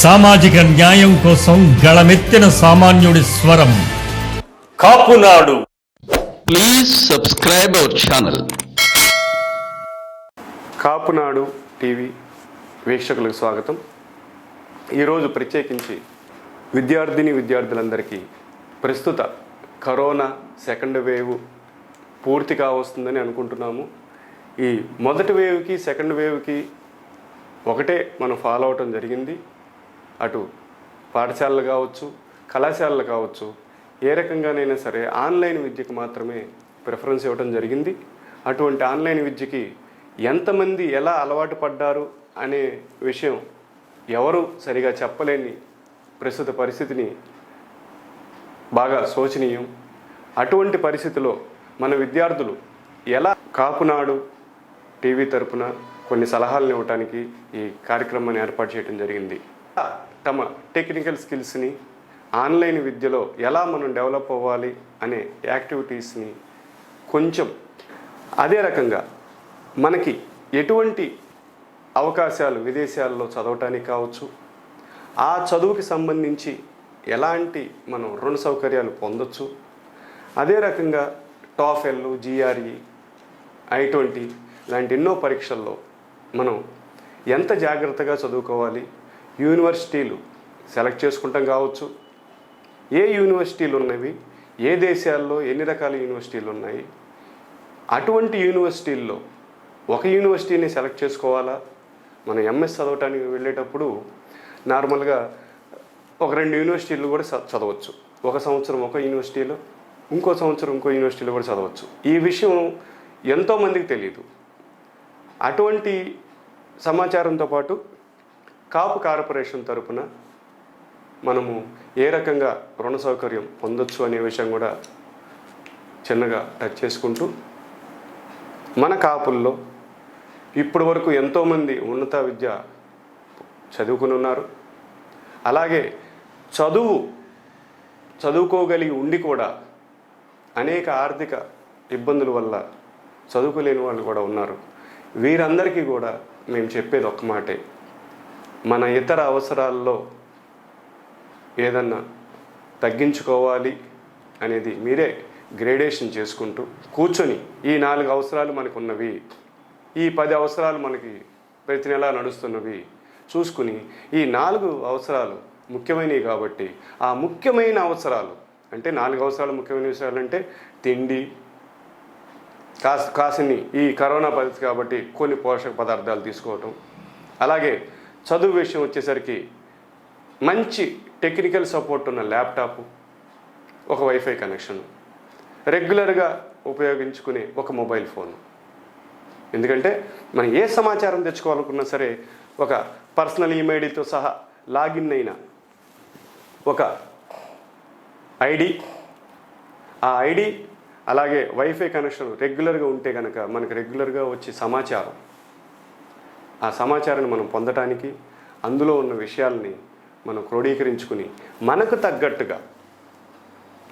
సామాజిక న్యాయం కోసం గళమెత్తిన సామాన్యుడి స్వరం Kapunadu. Please subscribe our channel. Kapunadu TV వీక్షకులకు స్వాగతం. ఈరోజు ప్రత్యేకించి విద్యార్థులందరికీ ప్రస్తుత కరోనా సెకండ్ వేవ్ పూర్తిగా వస్తుందని అనుకుంటున్నాము. ఈ మొదటి వేవ్కి సెకండ్ వేవ్కి ఒకటే మనం ఫాలో అవటం జరిగింది. అటు పాఠశాలలు కావచ్చు, కళాశాలలు కావచ్చు, ఏ రకంగానైనా సరే ఆన్లైన్ విద్యకు మాత్రమే ప్రిఫరెన్స్ ఇవ్వడం జరిగింది. అటువంటి ఆన్లైన్ విద్యకి ఎంతమంది ఎలా అలవాటు పడ్డారు అనే విషయం ఎవరు సరిగా చెప్పలేని ప్రస్తుత పరిస్థితిని బాగా శోచనీయం. అటువంటి పరిస్థితిలో మన విద్యార్థులు ఎలా కాపునాడు టీవీ తరపున కొన్ని సలహాలను ఇవ్వడానికి ఈ కార్యక్రమాన్ని ఏర్పాటు చేయడం జరిగింది. తమ టెక్నికల్ స్కిల్స్ని ఆన్లైన్ విద్యలో ఎలా మనం డెవలప్ అవ్వాలి అనే యాక్టివిటీస్ని కొంచెం, అదే రకంగా మనకి ఎటువంటి అవకాశాలు విదేశాల్లో చదవటానికి కావచ్చు, ఆ చదువుకి సంబంధించి ఎలాంటి మనం రుణ సౌకర్యాలు పొందొచ్చు, అదే రకంగా TOEFL, GRE, I-20 లాంటి ఎన్నో పరీక్షల్లో మనం ఎంత జాగ్రత్తగా చదువుకోవాలి, యూనివర్సిటీలు సెలెక్ట్ చేసుకుంటాం కావచ్చు, ఏ యూనివర్సిటీలు ఉన్నవి, ఏ దేశాల్లో ఎన్ని రకాల యూనివర్సిటీలు ఉన్నాయి, అటువంటి యూనివర్సిటీల్లో ఒక యూనివర్సిటీని సెలెక్ట్ చేసుకోవాలా. మనం MS చదవటానికి వెళ్ళేటప్పుడు నార్మల్గా ఒక 2 యూనివర్సిటీలు కూడా చదవచ్చు. ఒక సంవత్సరం ఒక యూనివర్సిటీలో, ఇంకో సంవత్సరం ఇంకో యూనివర్సిటీలో కూడా చదవచ్చు. ఈ విషయం ఎంతోమందికి తెలియదు. అటువంటి సమాచారంతో పాటు కాపు కార్పొరేషన్ తరపున మనము ఏ రకంగా రుణ సౌకర్యం పొందొచ్చు అనే విషయం కూడా చిన్నగా టచ్ చేసుకుంటూ, మన కాపుల్లో ఇప్పటి వరకు ఎంతోమంది ఉన్నత విద్య చదువుకుని ఉన్నారు. అలాగే చదువుకోగలిగి ఉండి కూడా అనేక ఆర్థిక ఇబ్బందుల వల్ల చదువుకోలేని వాళ్ళు కూడా ఉన్నారు. వీరందరికీ కూడా మేము చెప్పేది ఒక్క మాటే, మన ఇతర అవసరాల్లో ఏదన్నా తగ్గించుకోవాలి అనేది మీరే గ్రేడేషన్ చేసుకుంటూ కూర్చొని, ఈ 4 అవసరాలు మనకు ఉన్నవి, ఈ 10 అవసరాలు మనకి ప్రతి నెల నడుస్తున్నవి చూసుకుని, ఈ 4 అవసరాలు ముఖ్యమైనవి కాబట్టి ఆ ముఖ్యమైన అవసరాలు అంటే 4 అవసరాలు ముఖ్యమైన విషయాలు అంటే తిండి, కాసిని ఈ కరోనా పరిస్థితి కాబట్టి కొన్ని పోషక పదార్థాలు తీసుకోవటం, అలాగే చదువు విషయం వచ్చేసరికి మంచి టెక్నికల్ సపోర్ట్ ఉన్న ల్యాప్టాప్, ఒక వైఫై కనెక్షన్, రెగ్యులర్గా ఉపయోగించుకునే ఒక మొబైల్ ఫోన్. ఎందుకంటే మనం ఏ సమాచారం తెచ్చుకోవాలనుకున్నా సరే ఒక పర్సనల్ ఈమెయిల్తో సహా లాగిన్ అయిన ఒక ఐడి, ఆ ఐడి అలాగే వైఫై కనెక్షన్ రెగ్యులర్గా ఉంటే కనుక మనకు రెగ్యులర్గా వచ్చే సమాచారం, ఆ సమాచారాన్ని మనం పొందటానికి, అందులో ఉన్న విషయాల్ని మనం క్రోడీకరించుకుని మనకు తగ్గట్టుగా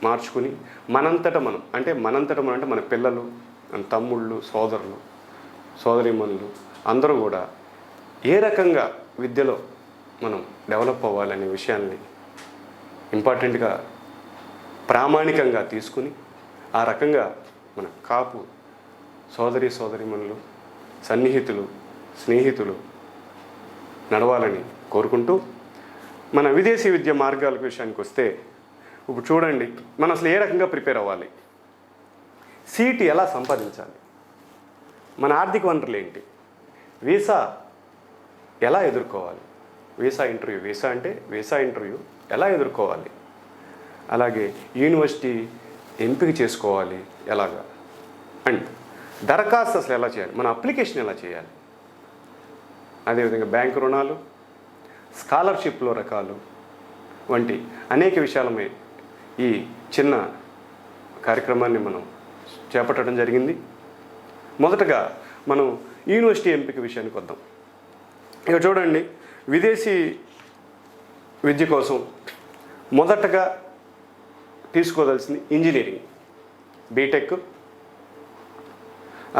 మార్చుకుని మనంతట మనం అంటే మన పిల్లలు, మన తమ్ముళ్ళు, సోదరులు, సోదరీమణులు అందరూ కూడా ఏ రకంగా విద్యలో మనం డెవలప్ అవ్వాలనే విషయాన్ని ఇంపార్టెంట్గా ప్రామాణికంగా తీసుకుని ఆ రకంగా మన కాపు సోదరీమణులు, సన్నిహితులు, స్నేహితులు నడవాలని కోరుకుంటూ, మన విదేశీ విద్య మార్గాల విషయానికి వస్తే, ఇప్పుడు చూడండి మనం అసలు ఏ రకంగా ప్రిపేర్ అవ్వాలి, సీటు ఎలా సంపాదించాలి, మన ఆర్థిక వనరులు ఏంటి, వీసా ఎలా ఎదుర్కోవాలి, వీసా ఇంటర్వ్యూ ఎలా ఎదుర్కోవాలి, అలాగే యూనివర్సిటీ ఎంపిక చేసుకోవాలి ఎలాగా, అండ్ దరఖాస్తు అసలు ఎలా చేయాలి, మన అప్లికేషన్ ఎలా చేయాలి, అదేవిధంగా బ్యాంకు రుణాలు, స్కాలర్షిప్లో రకాలు వంటి అనేక విషయాలపై ఈ చిన్న కార్యక్రమాన్ని మనం చేపట్టడం జరిగింది. మొదటగా మనం యూనివర్సిటీ ఎంపిక విషయానికి వద్దాం. ఇక చూడండి, విదేశీ విద్య కోసం మొదటగా తీసుకోవాల్సింది ఇంజనీరింగ్, బీటెక్,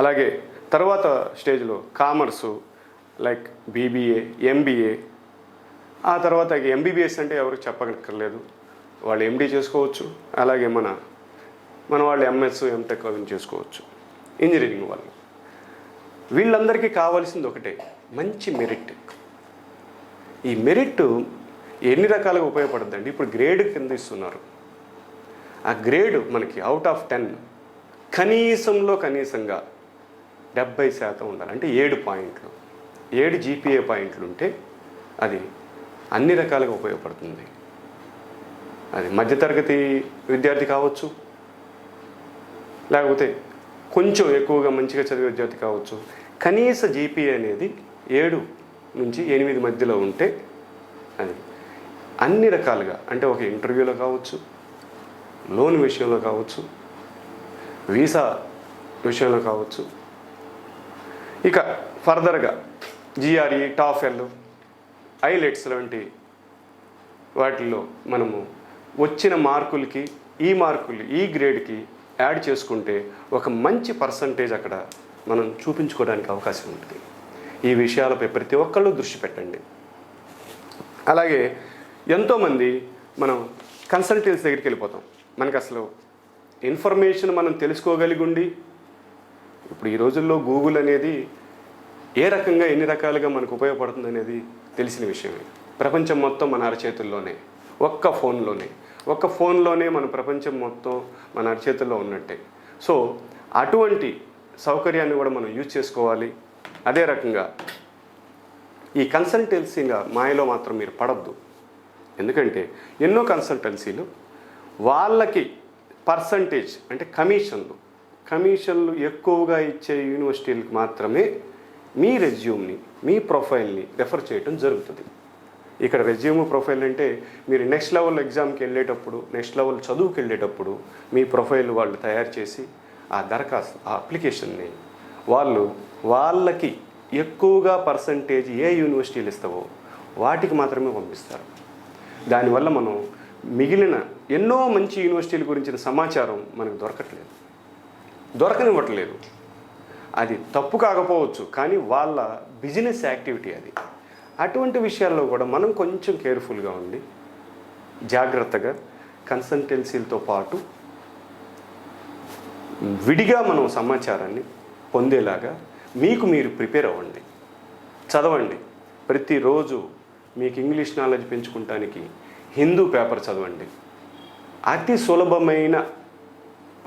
అలాగే తర్వాత స్టేజ్లో కామర్సు లైక్ BBA, MBA, ఆ తర్వాత ఎంబీబీఎస్ అంటే ఎవరికి చెప్పక్కర్లేదు, వాళ్ళు ఎండీ చేసుకోవచ్చు, అలాగే మన వాళ్ళు ఎంఎస్ ఎంటెక్ అవి చేసుకోవచ్చు. ఇంజనీరింగ్ వాళ్ళు వీళ్ళందరికీ కావాల్సింది ఒకటే, మంచి మెరిట్. ఈ మెరిట్ ఎన్ని రకాలుగా ఉపయోగపడుతుందండి. ఇప్పుడు గ్రేడ్ కింద ఇస్తున్నారు. ఆ గ్రేడ్ మనకి అవుట్ ఆఫ్ 10 కనీసంగా 70% ఉండాలి. అంటే 7 పాయింట్లు, 7 జీపీఏ పాయింట్లు ఉంటే అది అన్ని రకాలుగా ఉపయోగపడుతుంది. అది మధ్యతరగతి విద్యార్థి కావచ్చు, లేకపోతే కొంచెం ఎక్కువగా మంచిగా చదివే విద్యార్థి కావచ్చు. కనీస జీపీఏ అనేది 7 నుంచి 8 మధ్యలో ఉంటే అది అన్ని రకాలుగా, అంటే ఒక ఇంటర్వ్యూలో కావచ్చు, లోన్ విషయంలో కావచ్చు, వీసా విషయంలో కావచ్చు, ఇక ఫర్దర్గా జిఆర్ఈ, టాఫెల్, ఐలెట్స్ లాంటి వాటిల్లో మనము వచ్చిన మార్కులకి ఈ గ్రేడ్కి యాడ్ చేసుకుంటే ఒక మంచి పర్సంటేజ్ అక్కడ మనం చూపించుకోవడానికి అవకాశం ఉంటుంది. ఈ విషయాలపై ప్రతి ఒక్కళ్ళు దృష్టి పెట్టండి. అలాగే ఎంతోమంది మనం కన్సల్టెన్సీ దగ్గరికి వెళ్ళిపోతాం. మనకు అసలు ఇన్ఫర్మేషన్ మనం తెలుసుకోగలిగి ఉండి, ఇప్పుడు ఈ రోజుల్లో గూగుల్ అనేది ఏ రకంగా ఎన్ని రకాలుగా మనకు ఉపయోగపడుతుంది అనేది తెలిసిన విషయమే. ప్రపంచం మొత్తం మన అరచేతుల్లోనే, ఒక్క ఫోన్లోనే మన ప్రపంచం మొత్తం మన అరచేతుల్లో ఉన్నట్టే. సో అటువంటి సౌకర్యాన్ని కూడా మనం యూజ్ చేసుకోవాలి. అదే రకంగా ఈ కన్సల్టెన్సీగా మాయలో మాత్రం మీరు పడద్దు. ఎందుకంటే ఎన్నో కన్సల్టెన్సీలు వాళ్ళకి పర్సంటేజ్ అంటే కమిషన్లు ఎక్కువగా ఇచ్చే యూనివర్సిటీలకు మాత్రమే మీ రెజ్యూమ్ని, మీ ప్రొఫైల్ని రెఫర్ చేయడం జరుగుతుంది. ఇక్కడ రెజ్యూమ్ ప్రొఫైల్ అంటే మీరు నెక్స్ట్ లెవెల్ ఎగ్జామ్కి వెళ్ళేటప్పుడు, నెక్స్ట్ లెవెల్ చదువుకి వెళ్ళేటప్పుడు మీ ప్రొఫైల్ వాళ్ళు తయారు చేసి ఆ దరఖాస్తు, ఆ అప్లికేషన్ని వాళ్ళకి ఎక్కువగా పర్సంటేజ్ ఏ యూనివర్సిటీలు ఇస్తావో వాటికి మాత్రమే పంపిస్తారు. దానివల్ల మనం మిగిలిన ఎన్నో మంచి యూనివర్సిటీల గురించిన సమాచారం మనకు దొరకనివ్వట్లేదు. అది తప్పు కాకపోవచ్చు, కానీ వాళ్ళ బిజినెస్ యాక్టివిటీ అది. అటువంటి విషయాల్లో కూడా మనం కొంచెం కేర్ఫుల్గా ఉండి జాగ్రత్తగా కన్సల్టెన్సీలతో పాటు విడిగా మనం సమాచారాన్ని పొందేలాగా మీకు మీరు ప్రిపేర్ అవ్వండి, చదవండి. ప్రతిరోజు మీకు ఇంగ్లీష్ నాలెడ్జ్ పెంచుకుంటానికి హిందూ పేపర్ చదవండి. అతి సులభమైన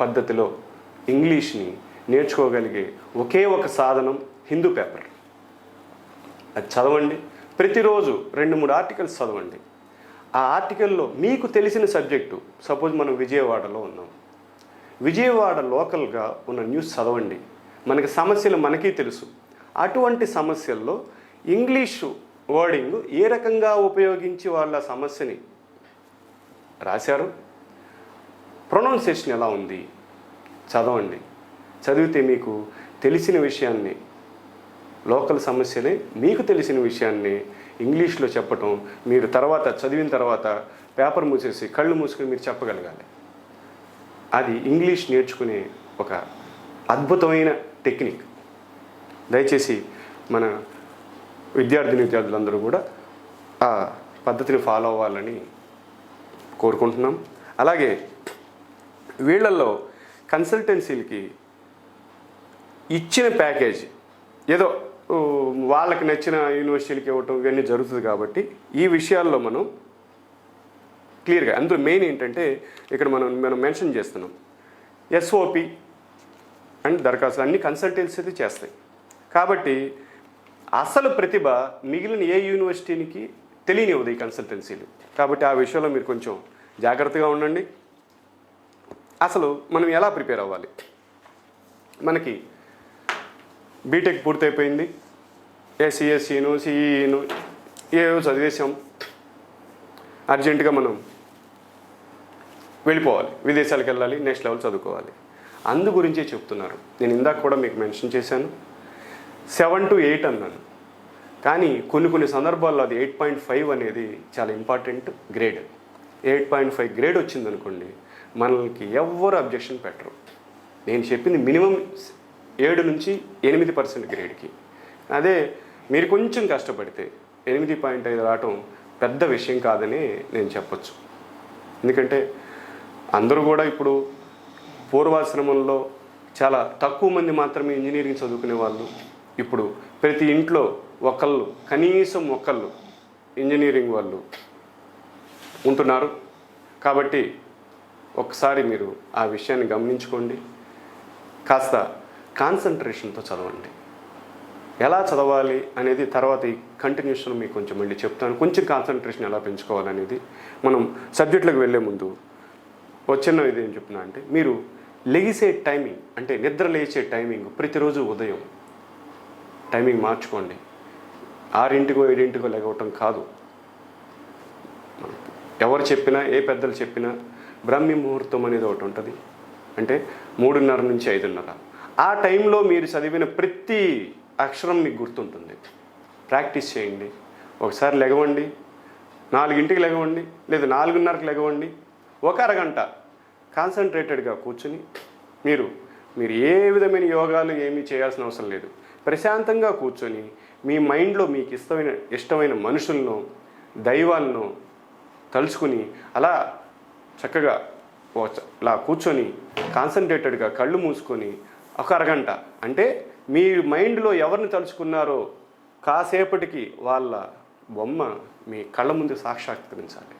పద్ధతిలో ఇంగ్లీష్ని నేర్చుకోగలిగే ఒకే ఒక సాధనం హిందూ పేపర్. అది చదవండి. ప్రతిరోజు 2-3 ఆర్టికల్స్ చదవండి. ఆ ఆర్టికల్లో మీకు తెలిసిన సబ్జెక్టు, సపోజ్ మనం విజయవాడలో ఉన్నాం, విజయవాడ లోకల్గా ఉన్న న్యూస్ చదవండి. మనకి సమస్యలు మనకీ తెలుసు. అటువంటి సమస్యల్లో ఇంగ్లీషు వర్డింగ్ ఏ రకంగా ఉపయోగించి వాళ్ళ సమస్యని రాశారు, ప్రొనౌన్సియేషన్ ఎలా ఉంది చదవండి. చదివితే మీకు తెలిసిన విషయాన్ని, లోకల్ సమస్యలే మీకు తెలిసిన విషయాన్ని ఇంగ్లీష్లో చెప్పటం, మీరు తర్వాత చదివిన తర్వాత పేపర్ మూసేసి కళ్ళు మూసుకొని మీరు చెప్పగలగాలి. అది ఇంగ్లీష్ నేర్చుకునే ఒక అద్భుతమైన టెక్నిక్. దయచేసి మన విద్యార్థులందరూ కూడా ఆ పద్ధతిని ఫాలో అవ్వాలని కోరుకుంటున్నాం. అలాగే వీళ్ళల్లో కన్సల్టెన్సీలకి ఇచ్చిన ప్యాకేజ్ ఏదో వాళ్ళకి నచ్చిన యూనివర్సిటీలకి ఇవ్వటం ఇవన్నీ జరుగుతుంది. కాబట్టి ఈ విషయాల్లో మనం క్లియర్గా, అందులో మెయిన్ ఏంటంటే ఇక్కడ మనం మెన్షన్ చేస్తున్నాం, ఎస్ఓపి అండ్ దరఖాస్తులు అన్ని కన్సల్టెన్సీ చేస్తాయి. కాబట్టి అసలు ప్రతిభ మిగిలిన ఏ యూనివర్సిటీకి తెలియనివ్వదు ఈ కన్సల్టెన్సీలు. కాబట్టి ఆ విషయంలో మీరు కొంచెం జాగ్రత్తగా ఉండండి. అసలు మనం ఎలా ప్రిపేర్ అవ్వాలి? మనకి బీటెక్ పూర్తయిపోయింది, సిఎస్ఈను, సిఈను ఏవో చదివేసాం. అర్జెంటుగా మనం వెళ్ళిపోవాలి, విదేశాలకు వెళ్ళాలి, నెక్స్ట్ లెవెల్ చదువుకోవాలి. అందు గురించే చెప్తున్నారు. నేను ఇందాక కూడా మీకు మెన్షన్ చేశాను, 7 to 8 అన్నాను. కానీ కొన్ని సందర్భాల్లో అది 8.5 అనేది చాలా ఇంపార్టెంట్ గ్రేడ్. 8.5 గ్రేడ్ వచ్చిందనుకోండి, మనకి ఎవ్వరు అబ్జెక్షన్ పెట్టరు. నేను చెప్పింది మినిమం 7 నుంచి 8% గ్రేడ్కి. అదే మీరు కొంచెం కష్టపడితే 8.5 రావటం పెద్ద విషయం కాదని నేను చెప్పొచ్చు. ఎందుకంటే అందరూ కూడా ఇప్పుడు పూర్వాశ్రమంలో చాలా తక్కువ మంది మాత్రమే ఇంజనీరింగ్ చదువుకునే వాళ్ళు, ఇప్పుడు ప్రతి ఇంట్లో కనీసం ఒకళ్ళు ఇంజనీరింగ్ వాళ్ళు ఉంటున్నారు. కాబట్టి ఒకసారి మీరు ఆ విషయాన్ని గమనించుకోండి. కాస్త కాన్సన్ట్రేషన్తో చదవండి. ఎలా చదవాలి అనేది తర్వాత ఈ కంటిన్యూషన్ మీకు కొంచెం మళ్ళీ చెప్తాను. కొంచెం కాన్సన్ట్రేషన్ ఎలా పెంచుకోవాలనేది మనం సబ్జెక్టులకు వెళ్ళే ముందు చిన్న ఇది ఏం చెప్తున్నా అంటే, మీరు లెగిసే టైమింగ్, అంటే నిద్ర లేచే టైమింగ్ ప్రతిరోజు ఉదయం టైమింగ్ మార్చుకోండి. 6 7 లెగవటం కాదు. ఎవరు చెప్పినా, ఏ పెద్దలు చెప్పినా బ్రహ్మి ముహూర్తం అనేది ఒకటి ఉంటుంది. అంటే 3:30 నుంచి 5:30. ఆ టైంలో మీరు చదివిన ప్రతి అక్షరం మీకు గుర్తుంటుంది. ప్రాక్టీస్ చేయండి. ఒకసారి లెగవండి, 4 లెగవండి, లేదా 4:30కి లెగవండి. ఒక అరగంట కాన్సన్ట్రేటెడ్గా కూర్చుని మీరు ఏ విధమైన యోగాలు ఏమీ చేయాల్సిన అవసరం లేదు. ప్రశాంతంగా కూర్చొని మీ మైండ్లో మీకు ఇష్టమైన మనుషులను, దైవాలను తలుచుకుని అలా చక్కగా ఇలా కూర్చొని కాన్సన్ట్రేటెడ్గా కళ్ళు మూసుకొని ఒక అరగంట, అంటే మీ మైండ్లో ఎవరిని తలుచుకున్నారో కాసేపటికి వాళ్ళ బొమ్మ మీ కళ్ళ ముందు సాక్షాత్కరించాలి.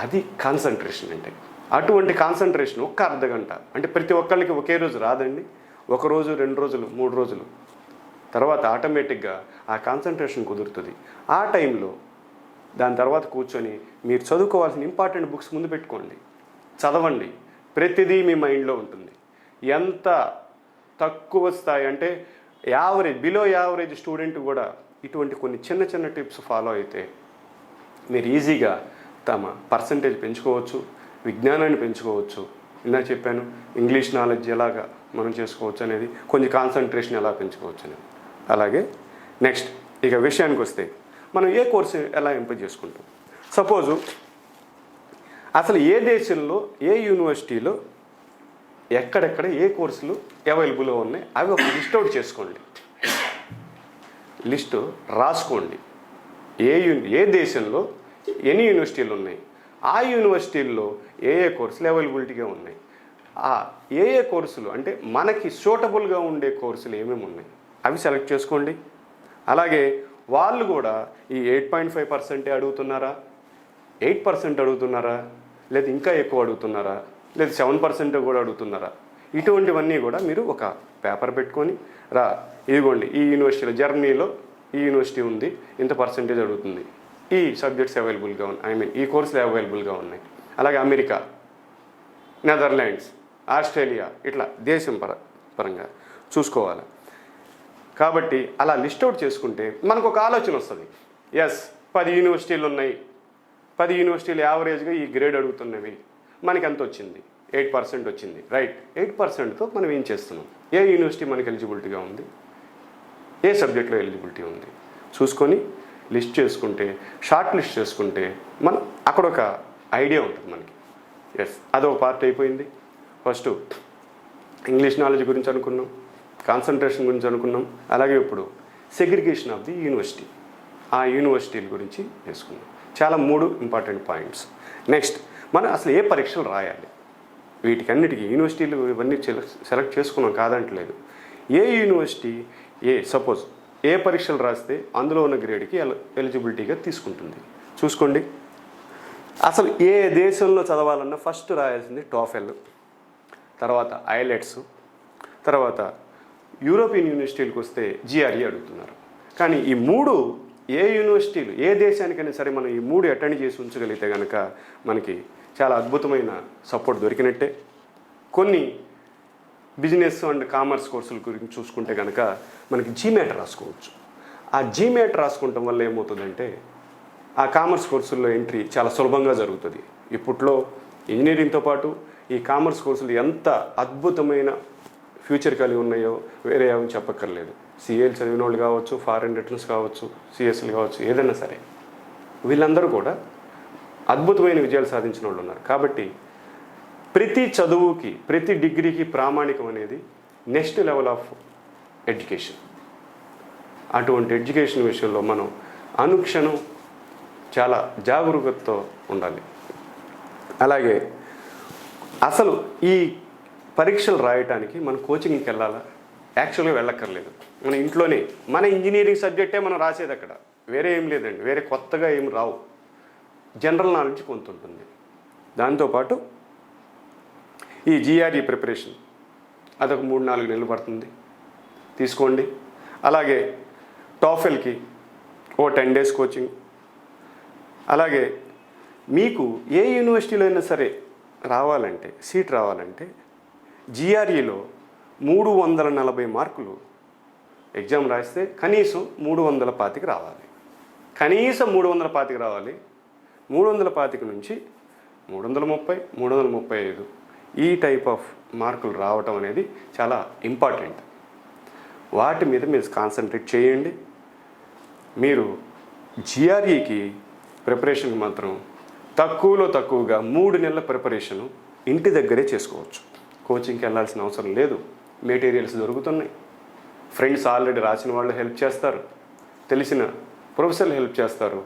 అది కాన్సన్ట్రేషన్ అంటే. అటువంటి కాన్సన్ట్రేషన్ ఒక్క అర్ధగంట, అంటే ప్రతి ఒక్కళ్ళకి ఒకే రోజు రాదండి. 1 రోజు, 2 రోజులు, 3 రోజులు తర్వాత ఆటోమేటిక్గా ఆ కాన్సన్ట్రేషన్ కుదురుతుంది. ఆ టైంలో దాని తర్వాత కూర్చొని మీరు చదువుకోవాల్సిన ఇంపార్టెంట్ బుక్స్ ముందు పెట్టుకోండి, చదవండి. ప్రతిదీ మీ మైండ్లో ఉంటుంది. ఎంత తక్కువ స్థాయి అంటే బిలో యావరేజ్ స్టూడెంట్ కూడా ఇటువంటి కొన్ని చిన్న టిప్స్ ఫాలో అయితే మీరు ఈజీగా తమ పర్సంటేజ్ పెంచుకోవచ్చు, విజ్ఞానాన్ని పెంచుకోవచ్చు. ఇందాక చెప్పాను ఇంగ్లీష్ నాలెడ్జ్ ఎలాగా మనం చేసుకోవచ్చు అనేది, కొంచెం కాన్సన్ట్రేషన్ ఎలా పెంచుకోవచ్చు అనేది. అలాగే నెక్స్ట్ ఇక విషయానికి వస్తే, మనం ఏ కోర్సు ఎలా ఎంపిక చేసుకుంటాం. సపోజు అసలు ఏ దేశంలో, ఏ యూనివర్సిటీలో ఎక్కడెక్కడ ఏ కోర్సులు అవైలబుల్గా ఉన్నాయి అవి ఒక లిస్ట్ అవుట్ చేసుకోండి. లిస్టు రాసుకోండి. ఏ దేశంలో ఎన్ని యూనివర్సిటీలు ఉన్నాయి, ఆ యూనివర్సిటీల్లో ఏ కోర్సులు అవైలబిలిటీగా ఉన్నాయి, ఏ కోర్సులు అంటే మనకి సూటబుల్గా ఉండే కోర్సులు ఏమేమి ఉన్నాయి అవి సెలెక్ట్ చేసుకోండి. అలాగే వాళ్ళు కూడా ఈ 8.5% అడుగుతున్నారా, 8% అడుగుతున్నారా, లేదా ఇంకా ఎక్కువ అడుగుతున్నారా, లేదా 7% కూడా అడుగుతున్నారా, ఇటువంటివన్నీ కూడా మీరు ఒక పేపర్ పెట్టుకొని ఇదిగోండి ఈ యూనివర్సిటీలో, జర్మనీలో ఈ యూనివర్సిటీ ఉంది, ఇంత పర్సెంటేజ్ అడుగుతుంది, ఈ సబ్జెక్ట్స్ అవైలబుల్గా ఉన్నాయి, ఈ కోర్సులు అవైలబుల్గా ఉన్నాయి. అలాగే అమెరికా, నెదర్లాండ్స్, ఆస్ట్రేలియా, ఇట్లా దేశం పరంగా చూసుకోవాలి. కాబట్టి అలా లిస్ట్ అవుట్ చేసుకుంటే మనకు ఒక ఆలోచన వస్తుంది. 10 యూనివర్సిటీలు ఉన్నాయి, 10 యూనివర్సిటీలు యావరేజ్గా ఈ గ్రేడ్ అడుగుతున్నవి, మనకి ఎంత వచ్చింది, 8% వచ్చింది. రైట్, 8%తో మనం ఏం చేస్తున్నాం, ఏ యూనివర్సిటీ మనకి ఎలిజిబిలిటీగా ఉంది, ఏ సబ్జెక్ట్లో ఎలిజిబిలిటీ ఉంది చూసుకొని లిస్ట్ చేసుకుంటే, షార్ట్ లిస్ట్ చేసుకుంటే మనం అక్కడ ఒక ఐడియా ఉంటుంది మనకి. అదొక పార్ట్ అయిపోయింది. ఫస్ట్ ఇంగ్లీష్ నాలెడ్జ్ గురించి అనుకున్నాం, కాన్సన్ట్రేషన్ గురించి అనుకున్నాం. అలాగే ఇప్పుడు సెగ్రిగేషన్ ఆఫ్ ది యూనివర్సిటీ, ఆ యూనివర్సిటీల గురించి చేసుకున్నాం. చాలా 3 ఇంపార్టెంట్ పాయింట్స్. నెక్స్ట్ మనం అసలు ఏ పరీక్షలు రాయాలి, వీటికన్నిటికీ యూనివర్సిటీలు ఇవన్నీ సెలెక్ట్ చేసుకున్నాం కాదంటలేదు. ఏ యూనివర్సిటీ సపోజ్ ఏ పరీక్షలు రాస్తే అందులో ఉన్న గ్రేడ్కి ఎలిజిబిలిటీగా తీసుకుంటుంది చూసుకోండి. అసలు ఏ దేశంలో చదవాలన్నా ఫస్ట్ రాయాల్సింది టోఫెల్, తర్వాత ఐలెట్స్, తర్వాత యూరోపియన్ యూనివర్సిటీలకు వస్తే GRE అడుగుతున్నారు. కానీ ఈ 3 ఏ యూనివర్సిటీలు, ఏ దేశానికైనా సరే మనం ఈ 3 అటెండ్ చేసి ఉంచగలిగితే కనుక మనకి చాలా అద్భుతమైన సపోర్ట్ దొరికినట్టే. కొన్ని బిజినెస్ అండ్ కామర్స్ కోర్సుల గురించి చూసుకుంటే కనుక మనకి GMAT రాసుకోవచ్చు. ఆ GMAT రాసుకోవటం వల్ల ఏమవుతుందంటే ఆ కామర్స్ కోర్సుల్లో ఎంట్రీ చాలా సులభంగా జరుగుతుంది. ఇప్పట్లో ఇంజనీరింగ్తో పాటు ఈ కామర్స్ కోర్సులు ఎంత అద్భుతమైన ఫ్యూచర్ కలిగి ఉన్నాయో వేరే ఏమని చెప్పక్కర్లేదు. CAలు చదివిన వాళ్ళు కావచ్చు, ఫారెన్ రిటర్న్స్ కావచ్చు, CSలు కావచ్చు, ఏదైనా సరే వీళ్ళందరూ కూడా అద్భుతమైన విజయాలు సాధించిన వాళ్ళు ఉన్నారు. కాబట్టి ప్రతి చదువుకి, ప్రతి డిగ్రీకి ప్రామాణికం అనేది నెక్స్ట్ లెవెల్ ఆఫ్ ఎడ్యుకేషన్. అటువంటి ఎడ్యుకేషన్ విషయంలో మనం అనుక్షణం చాలా జాగరూకతతో ఉండాలి. అలాగే అసలు ఈ పరీక్షలు రాయటానికి మనం కోచింగ్కి వెళ్ళాలా? యాక్చువల్గా వెళ్ళక్కర్లేదు. మన ఇంట్లోనే మన ఇంజనీరింగ్ సబ్జెక్టే మనం రాసేది అక్కడ, వేరే ఏం లేదండి, వేరే కొత్తగా ఏం రావు. జనరల్ నాలెడ్జ్ కొంత ఉంటుంది. దాంతోపాటు ఈ జిఆర్ఈ ప్రిపరేషన్ అదొక 3-4 నెలలు పడుతుంది, తీసుకోండి. అలాగే టోఫెల్కి ఓ 10 days కోచింగ్. అలాగే మీకు ఏ యూనివర్సిటీలో అయినా సరే రావాలంటే, సీట్ రావాలంటే జిఆర్ఈలో 340 మార్కులు ఎగ్జామ్ రాస్తే కనీసం 325 రావాలి. కనీసం 325 రావాలి. 325 నుంచి 330, 335 ఈ టైప్ ఆఫ్ మార్కులు రావటం అనేది చాలా ఇంపార్టెంట్. వాటి మీద మీరు కాన్సన్ట్రేట్ చేయండి. మీరు జిఆర్ఈకి ప్రిపరేషన్కి మాత్రం తక్కువలో తక్కువగా 3 నెలల ప్రిపరేషను ఇంటి దగ్గరే చేసుకోవచ్చు. కోచింగ్కి వెళ్ళాల్సిన అవసరం లేదు. మెటీరియల్స్ దొరుకుతున్నాయి. ఫ్రెండ్స్ ఆల్రెడీ రాసిన వాళ్ళు హెల్ప్ చేస్తారు, తెలిసిన ప్రొఫెసర్లు హెల్ప్ చేస్తారు.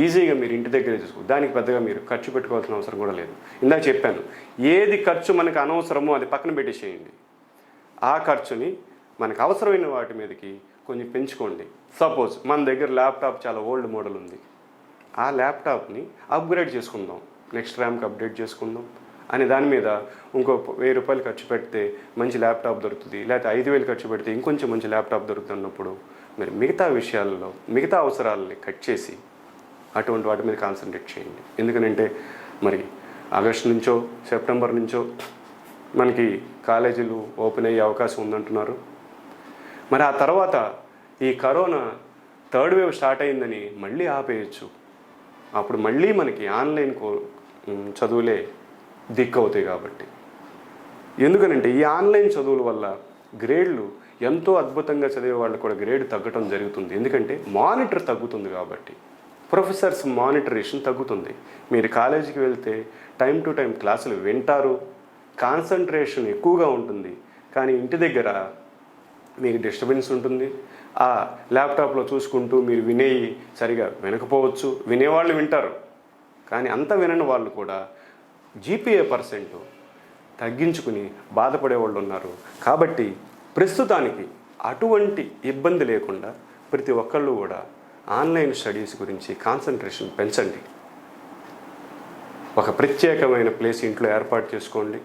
ఈజీగా మీరు ఇంటి దగ్గరే చేసుకోవచ్చు. దానికి పెద్దగా మీరు ఖర్చు పెట్టుకోవాల్సిన అవసరం కూడా లేదు. ఇందాక చెప్పాను, ఏది ఖర్చు మనకు అనవసరమో అది పక్కన పెట్టేసేయండి. ఆ ఖర్చుని మనకు అవసరమైన వాటి మీదకి కొంచెం పెంచుకోండి. సపోజ్ మన దగ్గర ల్యాప్టాప్ చాలా ఓల్డ్ మోడల్ ఉంది, ఆ ల్యాప్టాప్ని అప్గ్రేడ్ చేసుకుందాం, నెక్స్ట్ ర్యామ్కి అప్డేట్ చేసుకుందాం అని దాని మీద ఇంకో 1000 రూపాయలు ఖర్చు పెడితే మంచి ల్యాప్టాప్ దొరుకుతుంది, లేకపోతే 5000 ఖర్చు పెడితే ఇంకొంచెం మంచి ల్యాప్టాప్ దొరుకుతున్నప్పుడు మీరు మిగతా విషయాల్లో మిగతా అవసరాలని కట్ చేసి అటువంటి వాటి మీద కాన్సన్ట్రేట్ చేయండి. ఎందుకనంటే మరి ఆగస్టు నుంచో సెప్టెంబర్ నుంచో మనకి కాలేజీలు ఓపెన్ అయ్యే అవకాశం ఉందంటున్నారు. మరి ఆ తర్వాత ఈ కరోనా 3rd wave స్టార్ట్ అయిందని మళ్ళీ ఆపేయచ్చు. అప్పుడు మళ్ళీ మనకి ఆన్లైన్ చదువులే దిక్కు అవుతాయి. కాబట్టి ఎందుకనంటే ఈ ఆన్లైన్ చదువుల వల్ల గ్రేడ్లు ఎంతో అద్భుతంగా చదివే వాళ్ళు కూడా గ్రేడ్ తగ్గటం జరుగుతుంది. ఎందుకంటే మానిటర్ తగ్గుతుంది, కాబట్టి ప్రొఫెసర్స్ మానిటరేషన్ తగ్గుతుంది. మీరు కాలేజీకి వెళ్తే టైం టు టైం క్లాసులు వింటారు, కాన్సన్ట్రేషన్ ఎక్కువగా ఉంటుంది. కానీ ఇంటి దగ్గర మీకు డిస్టర్బెన్స్ ఉంటుంది. ఆ ల్యాప్టాప్లో చూసుకుంటూ మీరు వినేవి సరిగా వినకపోవచ్చు, వినేవాళ్ళు వింటారు, కానీ అంత వినని వాళ్ళు కూడా జీపీఏ % తగ్గించుకుని బాధపడే వాళ్ళు ఉన్నారు. కాబట్టి ప్రస్తుతానికి అటువంటి ఇబ్బంది లేకుండా ప్రతి ఒక్కళ్ళు కూడా ఆన్లైన్ స్టడీస్ గురించి కాన్సన్ట్రేషన్ పెంచండి. ఒక ప్రత్యేకమైన ప్లేస్ ఇంట్లో ఏర్పాటు చేసుకోండి,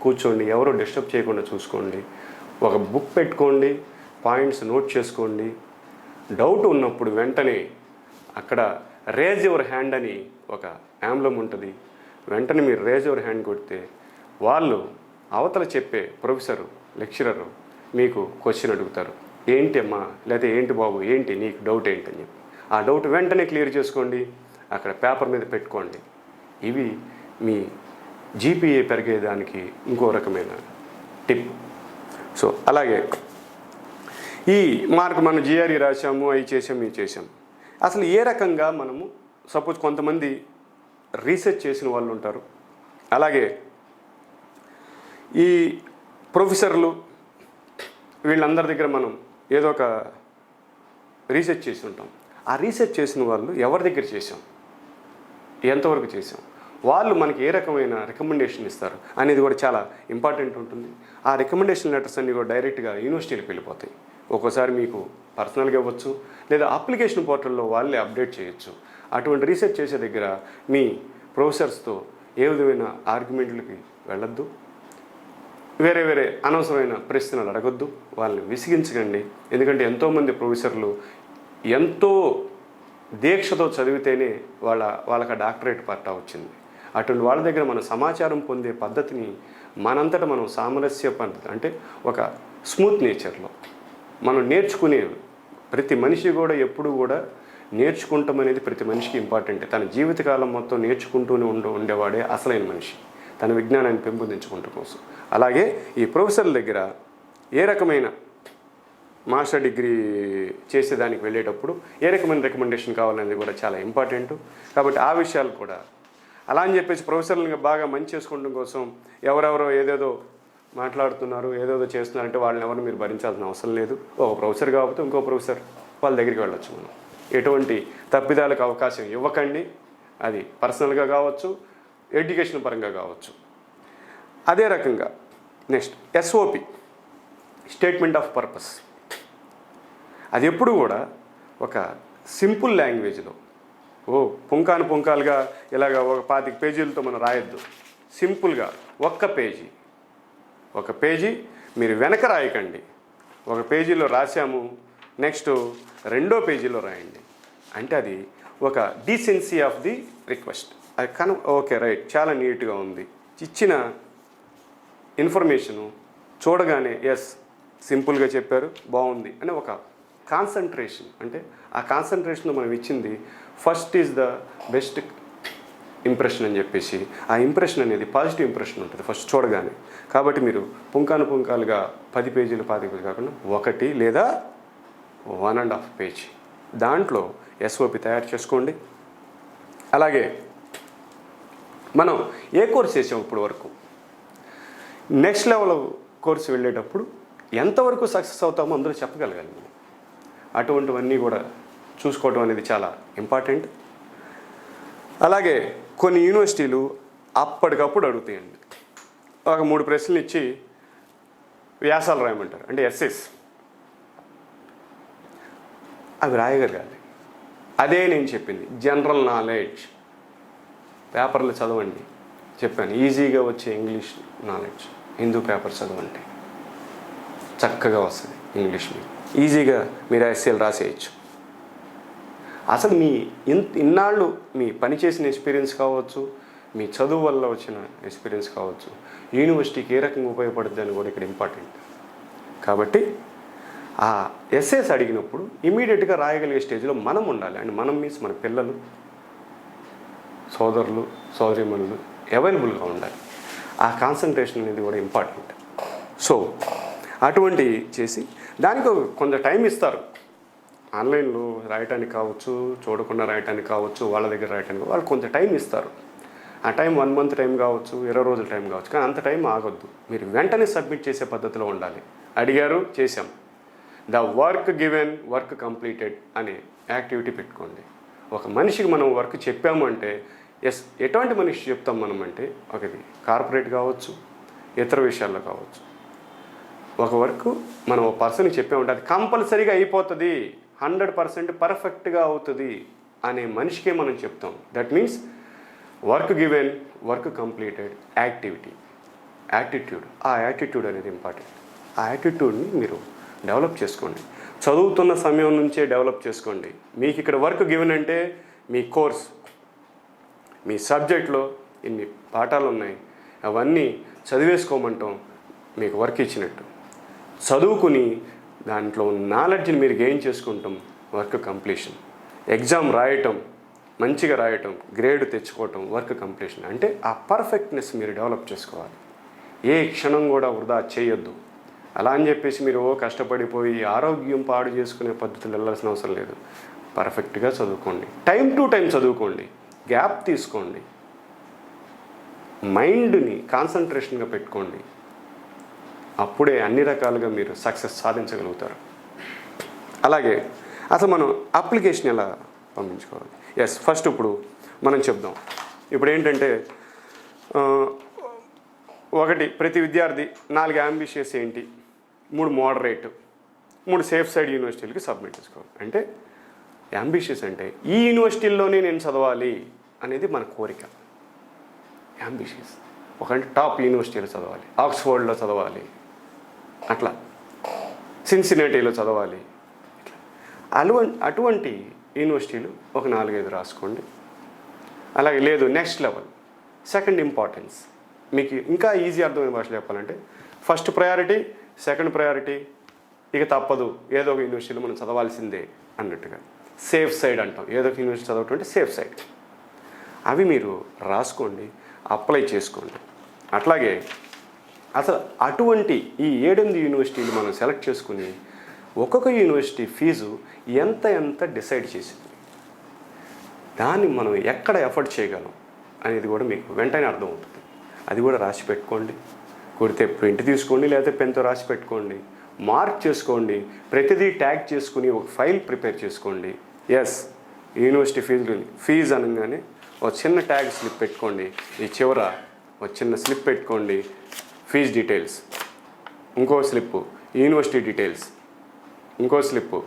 కూర్చోండి, ఎవరో డిస్టర్బ్ చేయకుండా చూసుకోండి. ఒక బుక్ పెట్టుకోండి, పాయింట్స్ నోట్ చేసుకోండి. డౌట్ ఉన్నప్పుడు వెంటనే అక్కడ రేజ్ యువర్ హ్యాండ్ అని ఒక యాంబ్లం ఉంటుంది. వెంటనే మీరు రేజ్ యువర్ హ్యాండ్ కొడితే వాళ్ళు అవతల చెప్పే ప్రొఫెసరు లెక్చరరు మీకు క్వశ్చన్ అడుగుతారు, ఏంటి అమ్మా, లేకపోతే ఏంటి బాబు, ఏంటి నీకు డౌట్ ఏంటని చెప్పి ఆ డౌట్ వెంటనే క్లియర్ చేసుకోండి, అక్కడ పేపర్ మీద పెట్టుకోండి. ఇవి మీ జీపీఏ పెరిగేదానికి ఇంకో రకమైన టిప్. సో అలాగే ఈ మార్కు మనం జిఆర్ఈ రాసాము, అవి చేసాము, ఇవి చేసాము. అసలు ఏ రకంగా మనము సపోజ్ కొంతమంది రీసెర్చ్ చేసిన వాళ్ళు ఉంటారు, అలాగే ఈ ప్రొఫెసర్లు వీళ్ళందరి దగ్గర మనం ఏదో ఒక రీసెర్చ్ చేసి ఉంటాం. ఆ రీసెర్చ్ చేసిన వాళ్ళు ఎవరి దగ్గర చేసాం, ఎంతవరకు చేసాం, వాళ్ళు మనకి ఏ రకమైన రికమెండేషన్ ఇస్తారు అనేది కూడా చాలా ఇంపార్టెంట్ ఉంటుంది. ఆ రికమెండేషన్ లెటర్స్ అన్నీ కూడా డైరెక్ట్గా యూనివర్సిటీలకు వెళ్ళిపోతాయి. ఒక్కోసారి మీకు పర్సనల్గా ఇవ్వచ్చు, లేదా అప్లికేషన్ పోర్టల్లో వాళ్ళే అప్డేట్ చేయొచ్చు. అటువంటి రీసెర్చ్ చేసే దగ్గర మీ ప్రొఫెసర్స్తో ఏ విధమైన ఆర్గ్యుమెంట్లకి వెళ్ళొద్దు, వేరే వేరే అనవసరమైన ప్రశ్నలు అడగొద్దు, వాళ్ళని విసిగించకండి. ఎందుకంటే ఎంతోమంది ప్రొఫెసర్లు ఎంతో దీక్షతో చదివితేనే వాళ్ళకి డాక్టరేట్ పట్టా వచ్చింది. అటువంటి వాళ్ళ దగ్గర మన సమాచారం పొందే పద్ధతిని మనంతటా మనం సామరస్య పద్ధతి అంటే ఒక స్మూత్ నేచర్లో మనం నేర్చుకునే ప్రతి మనిషి కూడా ఎప్పుడు కూడా నేర్చుకుంటాం అనేది ప్రతి మనిషికి ఇంపార్టెంట్. తన జీవితకాలం మొత్తం నేర్చుకుంటూనే ఉండేవాడే అసలైన మనిషి, తన విజ్ఞానాన్ని పెంపొందించుకుంటూ కోసం. అలాగే ఈ ప్రొఫెసర్ల దగ్గర ఏ రకమైన మాస్టర్ డిగ్రీ చేసేదానికి వెళ్ళేటప్పుడు ఏ రకమైన రికమెండేషన్ కావాలనేది కూడా చాలా ఇంపార్టెంట్. కాబట్టి ఆ విషయాలు కూడా అలా అని చెప్పేసి ప్రొఫెసర్లను బాగా మంచి చేసుకోవడం కోసం ఎవరెవరో ఏదేదో మాట్లాడుతున్నారు, ఏదేదో చేస్తున్నారంటే వాళ్ళని ఎవరు మీరు భరించాల్సిన అవసరం లేదు. ఒక ప్రొఫెసర్ కాకపోతే ఇంకో ప్రొఫెసర్ వాళ్ళ దగ్గరికి వెళ్ళొచ్చు మనం. ఎటువంటి తప్పిదాలకు అవకాశం ఇవ్వకండి. అది పర్సనల్గా కావచ్చు, ఎడ్యుకేషన్ పరంగా కావచ్చు. అదే రకంగా next SOP, statement of purpose. అది ఎప్పుడు కూడా ఒక సింపుల్ లాంగ్వేజ్లో పుంకాలుగా ఇలాగ ఒక 25 పేజీలతో మనం రాయొద్దు. సింపుల్గా ఒక పేజీ మీరు వెనక రాయకండి. ఒక పేజీలో రాసాము, నెక్స్ట్ రెండో పేజీలో రాయండి. అంటే అది ఒక డీసెన్సీ ఆఫ్ ది రిక్వెస్ట్. అది ఓకే రైట్, చాలా నీట్గా ఉంది, ఇచ్చిన ఇన్ఫర్మేషను చూడగానే ఎస్ సింపుల్గా చెప్పారు, బాగుంది అని ఒక కాన్సన్ట్రేషన్. అంటే ఆ కాన్సన్ట్రేషన్లో మనం ఇచ్చింది first is the best impression అని చెప్పేసి, ఆ ఇంప్రెషన్ అనేది పాజిటివ్ ఇంప్రెషన్ ఉంటుంది ఫస్ట్ చూడగానే. కాబట్టి మీరు పుంకాలుగా 10 పేజీలు 25 పేజీలు కాకుండా 1 లేదా 1.5 పేజీ దాంట్లో ఎస్ఓపి తయారు చేసుకోండి. అలాగే మనం ఏ కోర్స్ చేసాం ఇప్పుడు వరకు, నెక్స్ట్ లెవెల్ కోర్సు వెళ్ళేటప్పుడు ఎంతవరకు సక్సెస్ అవుతామో అందరూ చెప్పగలగాలి. మనం అటువంటివన్నీ కూడా చూసుకోవడం అనేది చాలా ఇంపార్టెంట్. అలాగే కొన్ని యూనివర్సిటీలు అప్పటికప్పుడు అడుగుతాయండి, ఒక 3 ప్రశ్నలు ఇచ్చి వ్యాసాలు రాయమంటారు, అంటే ఎస్ఎస్. అవి రాయగలగాలి. అదే నేను చెప్పింది, జనరల్ నాలెడ్జ్ పేపర్లు చదవండి చెప్పాను. ఈజీగా వచ్చే ఇంగ్లీష్ నాలెడ్జ్ హిందూ పేపర్ చదవండి, చక్కగా వస్తుంది ఇంగ్లీష్. మీకు ఈజీగా మీరు ఎస్ఏలు రాసేయచ్చు. అసలు మీ ఇన్నాళ్ళు మీ పనిచేసిన ఎక్స్పీరియన్స్ కావచ్చు, మీ చదువు వల్ల వచ్చిన ఎక్స్పీరియన్స్ కావచ్చు, యూనివర్సిటీకి ఏ రకంగా ఉపయోగపడుతుంది అని కూడా ఇక్కడ ఇంపార్టెంట్. కాబట్టి ఆ ఎస్ఏస్ అడిగినప్పుడు ఇమీడియట్గా రాయగలిగే స్టేజ్లో మనం ఉండాలి. అండ్ మనం మీన్స్ మన పిల్లలు, సోదరులు, సోదరీమణులు అవైలబుల్గా ఉండాలి. ఆ కాన్సన్ట్రేషన్ అనేది కూడా ఇంపార్టెంట్. సో అటువంటి చేసి దానికి కొంత టైం ఇస్తారు. ఆన్లైన్లో రాయటానికి కావచ్చు, చూడకుండా రాయటానికి కావచ్చు, వాళ్ళ దగ్గర రాయటానికి వాళ్ళు కొంత టైం ఇస్తారు. ఆ టైం 1 మంత్ టైం కావచ్చు, 20 రోజుల టైం కావచ్చు. కానీ అంత టైం ఆగొద్దు. మీరు వెంటనే సబ్మిట్ చేసే పద్ధతిలో ఉండాలి. అడిగారు, చేసాం, the work given, work completed అనే యాక్టివిటీ పెట్టుకోండి. ఒక మనిషికి మనం వర్క్ చెప్పాము అంటే ఎస్, ఎటువంటి మనిషి చెప్తాం మనం అంటే, ఒకటి కార్పొరేట్ కావచ్చు, ఇతర విషయాల్లో కావచ్చు. ఒక వర్క్ మనం ఒక పర్సన్కి చెప్పామంటే అది కంపల్సరీగా అయిపోతుంది, 100% పర్ఫెక్ట్గా అవుతుంది అనే మనిషికే మనం చెప్తాం. That means work given, work completed, attitude. ఆ యాటిట్యూడ్ అనేది ఇంపార్టెంట్. ఆ యాటిట్యూడ్ని మీరు డెవలప్ చేసుకోండి. చదువుతున్న సమయం నుంచే డెవలప్ చేసుకోండి. మీకు ఇక్కడ వర్క్ గివెన్ అంటే మీ కోర్స్, మీ సబ్జెక్ట్లో ఇన్ని పాఠాలు ఉన్నాయి, అవన్నీ చదివేసుకోమంటాం మీకు వర్క్ ఇచ్చినట్టు. చదువుకుని దాంట్లో నాలెడ్జ్ని మీరు గెయిన్ చేసుకుంటాం, వర్క్ కంప్లీషన్. ఎగ్జామ్ రాయటం, మంచిగా రాయటం, గ్రేడ్ తెచ్చుకోవటం, వర్క్ కంప్లీషన్. అంటే ఆ పర్ఫెక్ట్నెస్ మీరు డెవలప్ చేసుకోవాలి. ఏ క్షణం కూడా వృధా చేయొద్దు. అలా అని చెప్పేసి మీరు కష్టపడిపోయి ఆరోగ్యం పాడు చేసుకునే పద్ధతులు వెళ్ళాల్సిన అవసరం లేదు. పర్ఫెక్ట్గా చదువుకోండి, టైం టు టైం చదువుకోండి, గ్యాప్ తీసుకోండి, మైండ్ని కాన్సన్ట్రేషన్గా పెట్టుకోండి. అప్పుడే అన్ని రకాలుగా మీరు సక్సెస్ సాధించగలుగుతారు. అలాగే అసలు మనం అప్లికేషన్ ఎలా పంపించుకోవాలి? ఎస్, ఫస్ట్ ఇప్పుడు మనం చెప్దాం. ఇప్పుడు ఏంటంటే ఒకటి, ప్రతి విద్యార్థి 4 అంబిషియస్ ఏంటి, 3 మోడరేట్, 3 సేఫ్ సైడ్ యూనివర్సిటీలకి సబ్మిట్ చేసుకోవాలి. అంటే అంబిషియస్ అంటే ఈ యూనివర్సిటీల్లోనే నేను చదవాలి అనేది మన కోరిక. అంబిషియస్ ఒకంటే టాప్ యూనివర్సిటీలో చదవాలి, ఆక్స్ఫోర్డ్లో చదవాలి, అట్లా సిన్సినాటీలో చదవాలి. అటువంటి యూనివర్సిటీలు ఒక 4-5 రాసుకోండి. అలాగే లేదు నెక్స్ట్ లెవెల్, సెకండ్ ఇంపార్టెన్స్. మీకు ఇంకా ఈజీ అర్థమైన భాషలో చెప్పాలంటే ఫస్ట్ ప్రయారిటీ, సెకండ్ ప్రయారిటీ, ఇక తప్పదు ఏదో ఒక యూనివర్సిటీలో మనం చదవాల్సిందే అన్నట్టుగా. సేఫ్ సైడ్ అంటాం, ఏదో ఒక యూనివర్సిటీ చదవటం అంటే సేఫ్ సైడ్. అవి మీరు రాసుకోండి, అప్లై చేసుకోండి. అట్లాగే అసలు అటువంటి ఈ 7-8 యూనివర్సిటీలు మనం సెలెక్ట్ చేసుకుని ఒక్కొక్క యూనివర్సిటీ ఫీజు ఎంత డిసైడ్ చేసింది, దాన్ని మనం ఎక్కడ ఎఫర్ట్ చేయగలం అనేది కూడా మీకు వెంటనే అర్థమవుతుంది. అది కూడా రాసి పెట్టుకోండి. కుడితే ప్రింట్ తీసుకోండి, లేకపోతే పెన్తో రాసి పెట్టుకోండి, మార్క్ చేసుకోండి, ప్రతిదీ ట్యాగ్ చేసుకుని ఒక ఫైల్ ప్రిపేర్ చేసుకోండి. ఎస్, యూనివర్సిటీ ఫీజు అనగానే ఒక చిన్న ట్యాగ్ స్లిప్ పెట్టుకోండి, ఈ చివర ఒక చిన్న స్లిప్ పెట్టుకోండి, ఫీజు డీటెయిల్స్, ఇంకో స్లిప్పు యూనివర్సిటీ డీటెయిల్స్, ఇంకో slip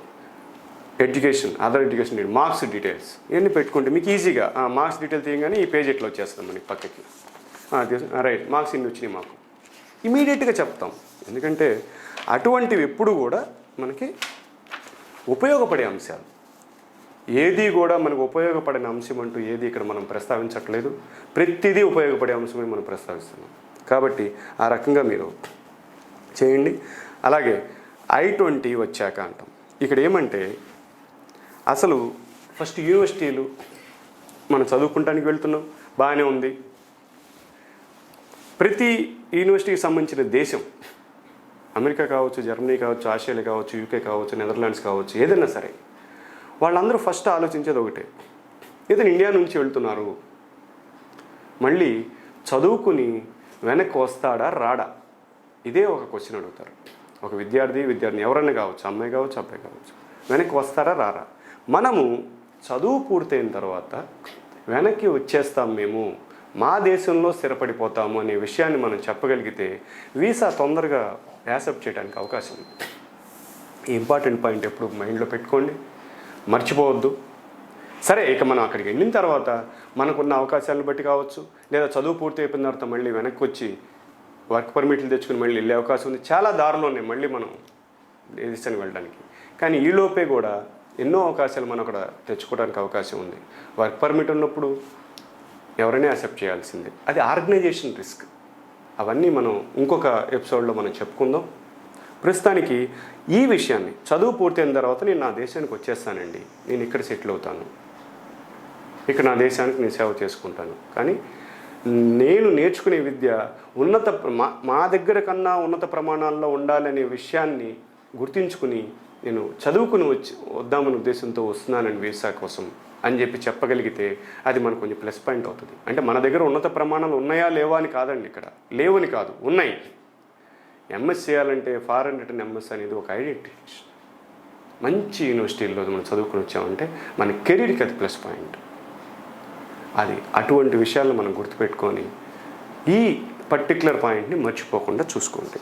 other education marks details, ఇవన్నీ పెట్టుకుంటే మీకు ఈజీగా మార్క్స్ డీటెయిల్ తీయగానే ఈ పేజ్ ఎట్లా వచ్చేస్తుంది మనకి పక్కకి. రైట్, మార్క్స్ ఇన్ని వచ్చినాయి మాకు ఇమీడియట్గా చెప్తాం. ఎందుకంటే అటువంటివి ఎప్పుడు కూడా మనకి ఉపయోగపడే అంశాలు. ఏది కూడా మనకు ఉపయోగపడిన అంశం అంటూ ఏది ఇక్కడ మనం ప్రస్తావించట్లేదు. ప్రతిదీ ఉపయోగపడే అంశమే మనం ప్రస్తావిస్తున్నాం. కాబట్టి ఆ రకంగా మీరు చేయండి. అలాగే I-20 వచ్చాక అంటాం. ఇక్కడ ఏమంటే అసలు ఫస్ట్ యూనివర్సిటీలు మనం చదువుకుంటానికి వెళ్తున్నాం, బాగానే ఉంది. ప్రతి యూనివర్సిటీకి సంబంధించిన దేశం, అమెరికా కావచ్చు, జర్మనీ కావచ్చు, ఆస్ట్రేలియా కావచ్చు, UK కావచ్చు, నెదర్లాండ్స్ కావచ్చు, ఏదైనా సరే వాళ్ళందరూ ఫస్ట్ ఆలోచించేది ఒకటే, ఇతను ఇండియా నుంచి వెళ్తున్నారు, మళ్ళీ చదువుకుని వెనక్కి వస్తాడా రాడా, ఇదే ఒక క్వశ్చన్ అడుగుతారు. ఒక విద్యార్థిని ఎవరైనా కావచ్చు, అమ్మాయి కావచ్చు, అబ్బాయి కావచ్చు, వెనక్కి వస్తారా రారా. మనము చదువు పూర్తయిన తర్వాత వెనక్కి వచ్చేస్తాం, మేము మా దేశంలో స్థిరపడిపోతాము అనే విషయాన్ని మనం చెప్పగలిగితే వీసా తొందరగా యాక్సెప్ట్ చేయడానికి అవకాశం ఉంది. ఈ ఇంపార్టెంట్ పాయింట్ ఎప్పుడు మైండ్లో పెట్టుకోండి, మర్చిపోవద్దు. సరే, ఇక మనం అక్కడికి వెళ్ళిన తర్వాత మనకున్న అవకాశాలను బట్టి కావచ్చు, లేదా చదువు పూర్తి అయిపోయిన తర్వాత మళ్ళీ వెనక్కి వచ్చి వర్క్ పర్మిట్లు తెచ్చుకుని మళ్ళీ వెళ్ళే అవకాశం ఉంది. చాలా దారులు ఉన్నాయి మళ్ళీ మనం దేశానికి వెళ్ళడానికి. కానీ ఈలోపే కూడా ఎన్నో అవకాశాలు మనం అక్కడ తెచ్చుకోవడానికి అవకాశం ఉంది. వర్క్ పర్మిట్ ఉన్నప్పుడు ఎవరైనా యాక్సెప్ట్ చేయాల్సిందే, అది ఆర్గనైజేషన్ రిస్క్. అవన్నీ మనం ఇంకొక ఎపిసోడ్లో మనం చెప్పుకుందాం. ప్రస్తుతానికి ఈ విషయాన్ని, చదువు పూర్తయిన తర్వాత నేను నా దేశానికి వచ్చేస్తానండి, నేను ఇక్కడ సెటిల్ అవుతాను, ఇక్కడ నా దేశానికి నేను సేవ చేసుకుంటాను, కానీ నేను నేర్చుకునే విద్య మా దగ్గర కన్నా ఉన్నత ప్రమాణాల్లో ఉండాలనే విషయాన్ని గుర్తించుకుని నేను చదువుకుని వద్దామనే ఉద్దేశంతో వస్తున్నానని వీసా కోసం అని చెప్పగలిగితే అది మనకు కొంచెం ప్లస్ పాయింట్ అవుతుంది. అంటే మన దగ్గర ఉన్నత ప్రమాణాలు ఉన్నాయా లేవా అని కాదండి, ఇక్కడ లేవని కాదు, ఉన్నాయి. ఎంఎస్ చేయాలంటే ఫారెన్ రిటర్న్ ఎంఎస్ అనేది ఒక ఐడెంటిఫికేషన్. మంచి యూనివర్సిటీల్లో మనం చదువుకుని వచ్చామంటే మన కెరీర్కి అది ప్లస్ పాయింట్. అది అటువంటి విషయాలను మనం గుర్తుపెట్టుకొని ఈ పర్టిక్యులర్ పాయింట్ని మర్చిపోకుండా చూసుకోండి.